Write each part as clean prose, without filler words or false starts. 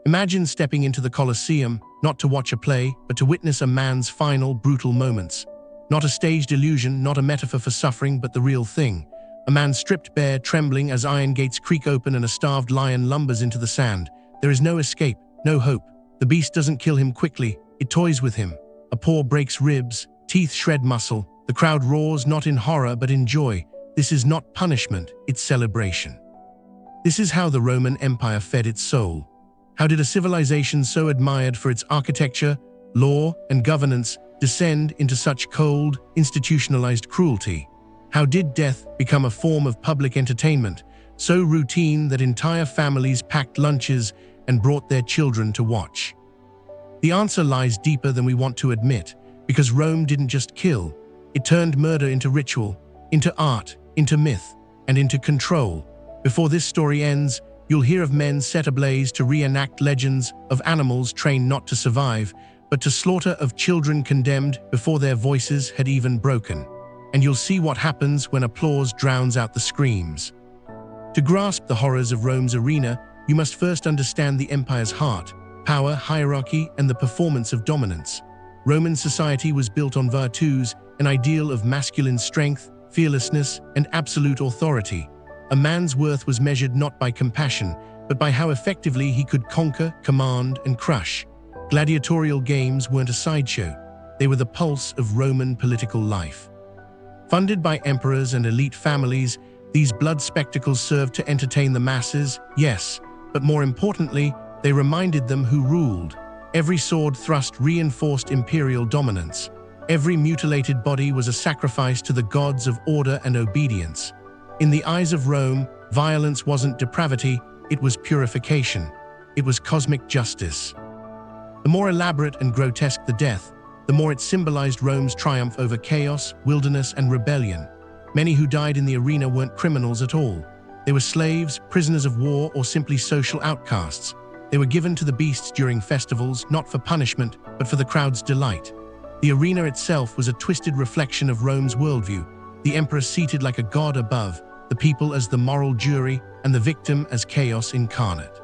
Imagine stepping into the Colosseum, not to watch a play, but to witness a man's final, brutal moments. Not a staged illusion, not a metaphor for suffering, but the real thing. A man stripped bare, trembling as iron gates creak open and a starved lion lumbers into the sand. There is no escape, no hope. The beast doesn't kill him quickly, it toys with him. A paw breaks ribs, teeth shred muscle. The crowd roars not in horror but in joy. This is not punishment, it's celebration. This is how the Roman Empire fed its soul. How did a civilization so admired for its architecture, law, and governance descend into such cold, institutionalized cruelty? How did death become a form of public entertainment, so routine that entire families packed lunches and brought their children to watch? The answer lies deeper than we want to admit, because Rome didn't just kill, it turned murder into ritual, into art, into myth, and into control. Before this story ends, you'll hear of men set ablaze to reenact legends, of animals trained not to survive, but to slaughter, of children condemned before their voices had even broken. And you'll see what happens when applause drowns out the screams. To grasp the horrors of Rome's arena, you must first understand the empire's heart, power, hierarchy, and the performance of dominance. Roman society was built on virtus, an ideal of masculine strength, fearlessness, and absolute authority. A man's worth was measured not by compassion, but by how effectively he could conquer, command, and crush. Gladiatorial games weren't a sideshow. They were the pulse of Roman political life. Funded by emperors and elite families, these blood spectacles served to entertain the masses, yes, but more importantly, they reminded them who ruled. Every sword thrust reinforced imperial dominance. Every mutilated body was a sacrifice to the gods of order and obedience. In the eyes of Rome, violence wasn't depravity, it was purification. It was cosmic justice. The more elaborate and grotesque the death, the more it symbolized Rome's triumph over chaos, wilderness, and rebellion. Many who died in the arena weren't criminals at all. They were slaves, prisoners of war, or simply social outcasts. They were given to the beasts during festivals, not for punishment, but for the crowd's delight. The arena itself was a twisted reflection of Rome's worldview, the emperor seated like a god above, the people as the moral jury, and the victim as chaos incarnate.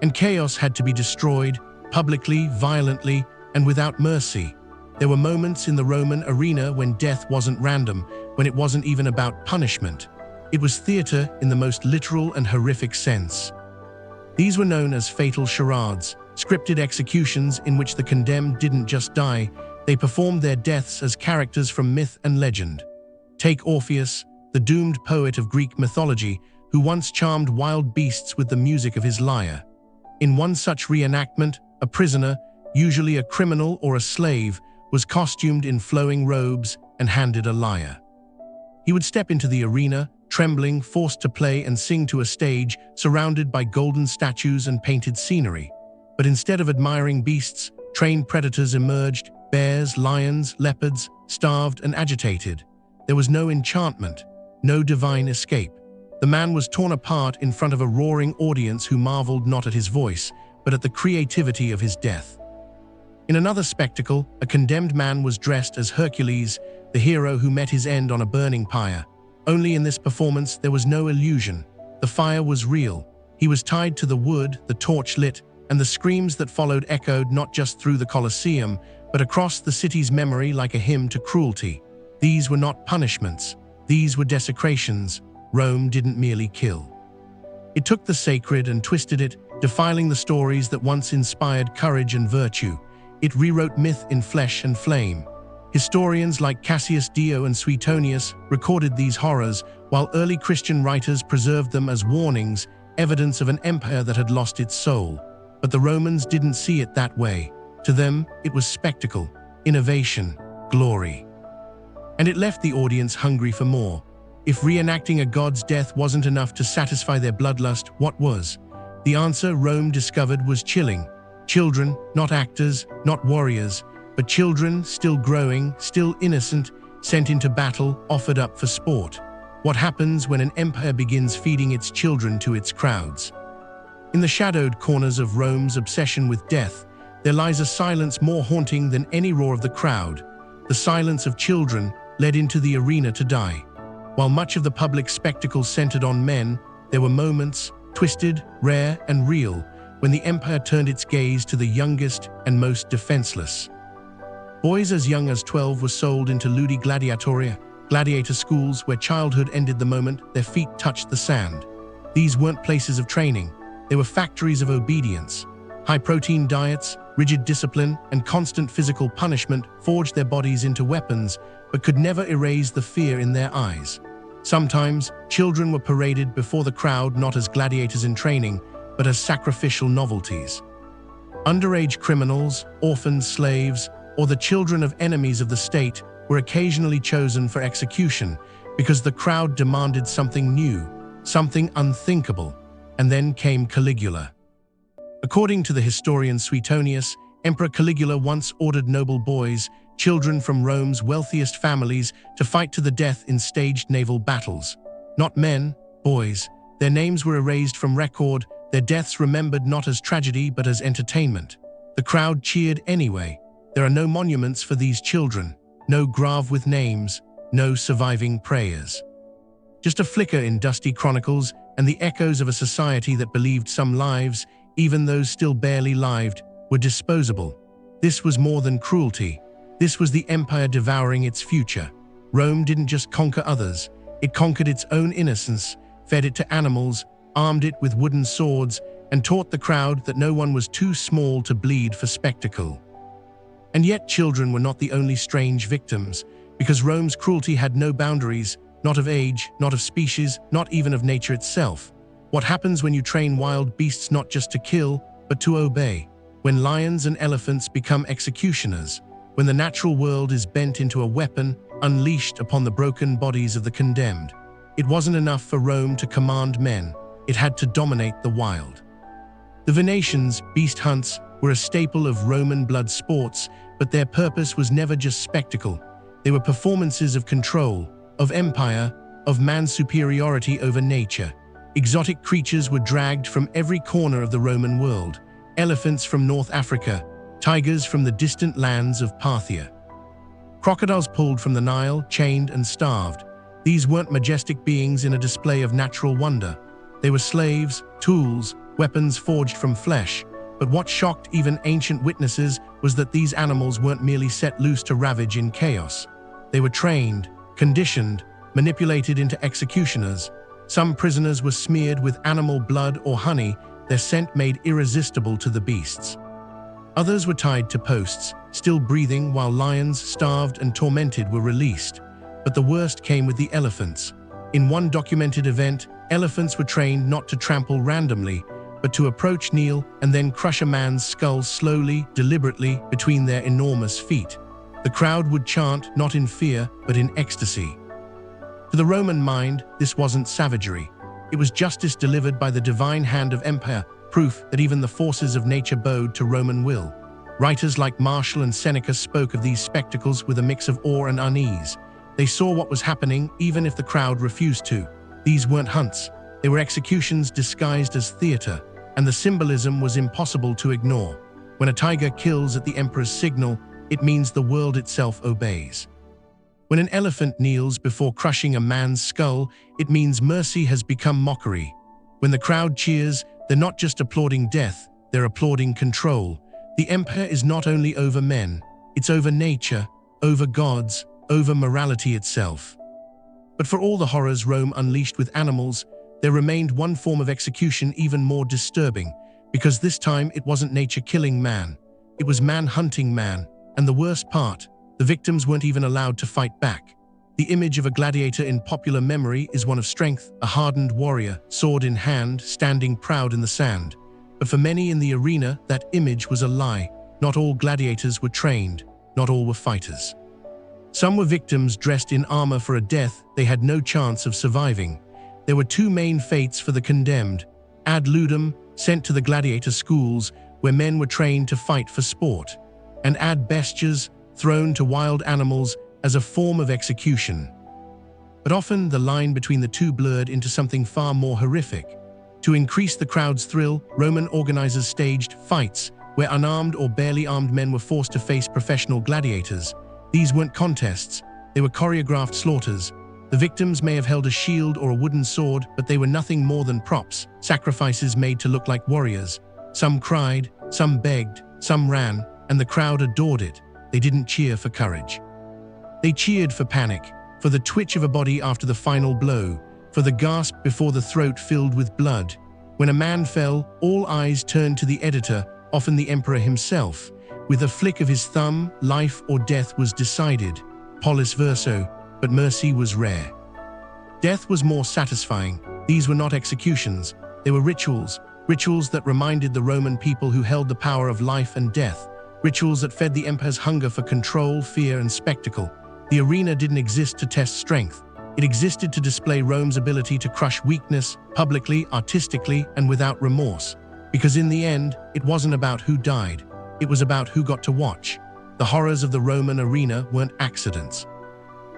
And chaos had to be destroyed, publicly, violently, and without mercy. There were moments in the Roman arena when death wasn't random, when it wasn't even about punishment. It was theater in the most literal and horrific sense. These were known as fatal charades, scripted executions in which the condemned didn't just die, they performed their deaths as characters from myth and legend. Take Orpheus, the doomed poet of Greek mythology, who once charmed wild beasts with the music of his lyre. In one such reenactment, a prisoner, usually a criminal or a slave, was costumed in flowing robes and handed a lyre. He would step into the arena, trembling, forced to play and sing to a stage surrounded by golden statues and painted scenery. But instead of admiring beasts, trained predators emerged, bears, lions, leopards, starved and agitated. There was no enchantment, no divine escape. The man was torn apart in front of a roaring audience who marveled not at his voice, but at the creativity of his death. In another spectacle, a condemned man was dressed as Hercules, the hero who met his end on a burning pyre. Only in this performance there was no illusion. The fire was real. He was tied to the wood, the torch lit, and the screams that followed echoed not just through the Colosseum, but across the city's memory like a hymn to cruelty. These were not punishments. These were desecrations. Rome didn't merely kill. It took the sacred and twisted it, defiling the stories that once inspired courage and virtue. It rewrote myth in flesh and flame. Historians like Cassius Dio and Suetonius recorded these horrors, while early Christian writers preserved them as warnings, evidence of an empire that had lost its soul. But the Romans didn't see it that way. To them, it was spectacle, innovation, glory. And it left the audience hungry for more. If reenacting a god's death wasn't enough to satisfy their bloodlust, what was? The answer Rome discovered was chilling. Children, not actors, not warriors, but children still growing, still innocent, sent into battle, offered up for sport. What happens when an empire begins feeding its children to its crowds? In the shadowed corners of Rome's obsession with death, there lies a silence more haunting than any roar of the crowd, the silence of children led into the arena to die. While much of the public spectacle centered on men, there were moments, twisted, rare, and real, when the empire turned its gaze to the youngest and most defenseless. Boys as young as 12 were sold into ludi gladiatoria, gladiator schools where childhood ended the moment their feet touched the sand. These weren't places of training, they were factories of obedience. High-protein diets, rigid discipline, and constant physical punishment forged their bodies into weapons, but could never erase the fear in their eyes. Sometimes, children were paraded before the crowd not as gladiators in training, but as sacrificial novelties. Underage criminals, orphaned slaves, or the children of enemies of the state were occasionally chosen for execution because the crowd demanded something new, something unthinkable. And then came Caligula. According to the historian Suetonius, Emperor Caligula once ordered noble boys, children from Rome's wealthiest families, to fight to the death in staged naval battles. Not men, boys. Their names were erased from record, their deaths remembered not as tragedy but as entertainment. The crowd cheered anyway. There are no monuments for these children, no grave with names, no surviving prayers. Just a flicker in dusty chronicles and the echoes of a society that believed some lives, even those still barely lived, were disposable. This was more than cruelty. This was the empire devouring its future. Rome didn't just conquer others, it conquered its own innocence, fed it to animals, armed it with wooden swords, and taught the crowd that no one was too small to bleed for spectacle. And yet children were not the only strange victims, because Rome's cruelty had no boundaries, not of age, not of species, not even of nature itself. What happens when you train wild beasts not just to kill, but to obey? When lions and elephants become executioners? When the natural world is bent into a weapon, unleashed upon the broken bodies of the condemned? It wasn't enough for Rome to command men, it had to dominate the wild. The Venetians' beast hunts were a staple of Roman blood sports, but their purpose was never just spectacle. They were performances of control, of empire, of man's superiority over nature. Exotic creatures were dragged from every corner of the Roman world, elephants from North Africa, tigers from the distant lands of Parthia. Crocodiles pulled from the Nile, chained and starved. These weren't majestic beings in a display of natural wonder. They were slaves, tools, weapons forged from flesh. But what shocked even ancient witnesses was that these animals weren't merely set loose to ravage in chaos. They were trained, conditioned, manipulated into executioners. Some prisoners were smeared with animal blood or honey, their scent made irresistible to the beasts. Others were tied to posts, still breathing while lions, starved and tormented, were released. But the worst came with the elephants. In one documented event, elephants were trained not to trample randomly, but to approach, kneel, and then crush a man's skull slowly, deliberately, between their enormous feet. The crowd would chant, not in fear, but in ecstasy. To the Roman mind, this wasn't savagery. It was justice delivered by the divine hand of empire, proof that even the forces of nature bowed to Roman will. Writers like Martial and Seneca spoke of these spectacles with a mix of awe and unease. They saw what was happening, even if the crowd refused to. These weren't hunts. They were executions disguised as theater, and the symbolism was impossible to ignore. When a tiger kills at the emperor's signal, it means the world itself obeys. When an elephant kneels before crushing a man's skull, it means mercy has become mockery. When the crowd cheers, they're not just applauding death, they're applauding control. The empire is not only over men, it's over nature, over gods, over morality itself. But for all the horrors Rome unleashed with animals, there remained one form of execution even more disturbing, because this time it wasn't nature killing man, it was man hunting man, and the worst part, the victims weren't even allowed to fight back. The image of a gladiator in popular memory is one of strength, a hardened warrior, sword in hand, standing proud in the sand. But for many in the arena, that image was a lie. Not all gladiators were trained, not all were fighters. Some were victims dressed in armor for a death they had no chance of surviving. There were two main fates for the condemned: ad ludum, sent to the gladiator schools, where men were trained to fight for sport, and ad bestias, thrown to wild animals as a form of execution. But often the line between the two blurred into something far more horrific. To increase the crowd's thrill, Roman organizers staged fights where unarmed or barely armed men were forced to face professional gladiators. These weren't contests, they were choreographed slaughters. The victims may have held a shield or a wooden sword, but they were nothing more than props, sacrifices made to look like warriors. Some cried, some begged, some ran, and the crowd adored it. They didn't cheer for courage. They cheered for panic, for the twitch of a body after the final blow, for the gasp before the throat filled with blood. When a man fell, all eyes turned to the editor, often the emperor himself. With a flick of his thumb, life or death was decided, polis verso, but mercy was rare. Death was more satisfying. These were not executions, they were rituals, rituals that reminded the Roman people who held the power of life and death, rituals that fed the empire's hunger for control, fear, and spectacle. The arena didn't exist to test strength. It existed to display Rome's ability to crush weakness, publicly, artistically, and without remorse. Because in the end, it wasn't about who died. It was about who got to watch. The horrors of the Roman arena weren't accidents.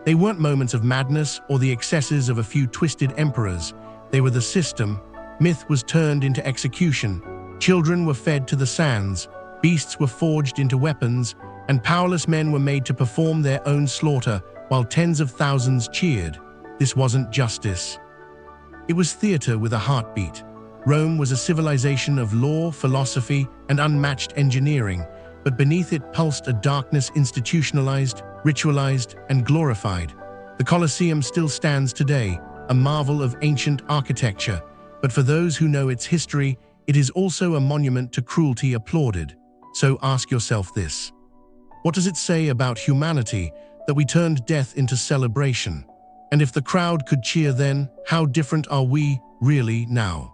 They weren't moments of madness or the excesses of a few twisted emperors. They were the system. Myth was turned into execution. Children were fed to the sands. Beasts were forged into weapons, and powerless men were made to perform their own slaughter while tens of thousands cheered. This wasn't justice. It was theater with a heartbeat. Rome was a civilization of law, philosophy, and unmatched engineering, but beneath it pulsed a darkness institutionalized, ritualized, and glorified. The Colosseum still stands today, a marvel of ancient architecture, but for those who know its history, it is also a monument to cruelty applauded. So ask yourself this: what does it say about humanity that we turned death into celebration? And if the crowd could cheer then, how different are we really now?